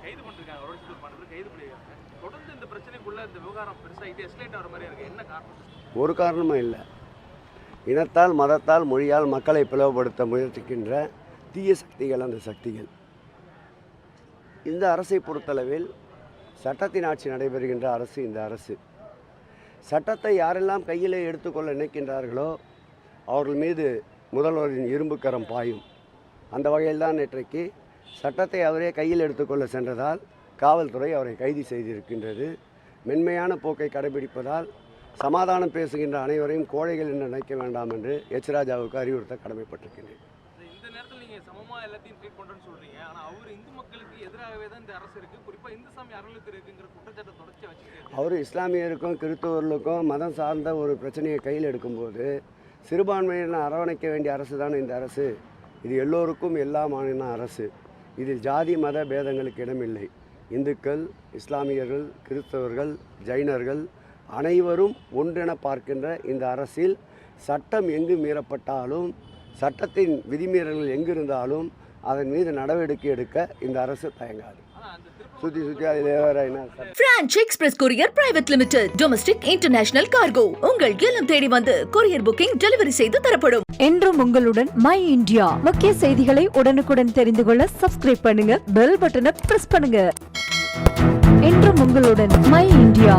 கைது பண்ணிருக்காங்க, கைது பண்ணிருக்காங்க. தொடர்ந்து இந்த பிரச்சனைக்குள்ள இந்த விவகாரம் பெருசாகிட்டு எஸ்கலேட் ஆகிற மாதிரி இருக்கு. என்ன காரணம்? ஒரு காரணமும் இல்லை. இனத்தால், மதத்தால், மொழியால் மக்களை பிளவுபடுத்த முயற்சிக்கின்ற தீய சக்திகள் அந்த சக்திகள். இந்த அரசை பொறுத்தளவில் சட்டத்தின் ஆட்சி நடைபெறுகின்ற அரசு இந்த அரசு. சட்டத்தை யாரெல்லாம் கையிலே எடுத்துக்கொள்ள நினைக்கின்றார்களோ அவர்கள் மீது முதல்வரின் இரும்பு கரம் பாயும். அந்த வகையில் தான் நேற்றைக்கு சட்டத்தை அவரே கையில் எடுத்துக்கொள்ள சென்றதால் காவல்துறை அவரை கைது செய்திருக்கின்றது. மென்மையான போக்கை கடைபிடிப்பதால் சமாதானம் பேசுகின்ற அனைவரையும் கோழைகள் என்று நினைக்க வேண்டாம் என்று எச்ராஜாவுக்கு அறிவுறுத்த கடமைப்பட்டிருக்கின்றேன். இந்த நேரத்தில் நீங்கள் சமமாக எல்லாத்தையும் ட்ரீட் பண்ணுறேன்னு சொல்கிறீங்க, ஆனால் அவர் இந்து மக்களுக்கு எதிராகவே தான் இந்த அரசு இருக்குது, குறிப்பாக இந்து சாமி அறநிலையத்துறை இருக்குங்கிற குற்றச்சாட்டை தொடர்ச்சி வச்சுக்கிட்டு அவர் இஸ்லாமியருக்கும் கிறிஸ்தவர்களுக்கும் மதம் சார்ந்த ஒரு பிரச்சனையை கையில் எடுக்கும்போது சிறுபான்மையினரை அரவணைக்க வேண்டிய அரசு தான் இந்த அரசு. இது எல்லோருக்கும் எல்லாமான அரசு. இதில் ஜாதி மத பேதங்களுக்கு இடமில்லை. இந்துக்கள், இஸ்லாமியர்கள், கிறிஸ்தவர்கள், ஜைனர்கள் அனைவரும் ஒன்றென பார்க்கின்ற இந்த அரசில் சட்டம் எங்கு மீறப்பட்டாலும், சட்டத்தின் விதிமீறல்கள் எங்கு இருந்தாலும் அதன் மீது நடவடிக்கை எடுக்க இந்த அரசு தயங்காது. சுத்தி அதில் branch express courier private limited domestic international cargo உங்கள் இல்லம் தேடி வந்து கொரியர் புக்கிங் டெலிவரி செய்து தரப்படும். என்றும் உங்களுடன் மை இந்தியா. முக்கிய செய்திகளை உடனுக்குடன் தெரிந்து கொள்ள சப்ஸ்கிரைப் பண்ணுங்க, பெல் பட்டனை பிரஸ் பண்ணுங்க. என்றும் உங்களுடன் மை இந்தியா.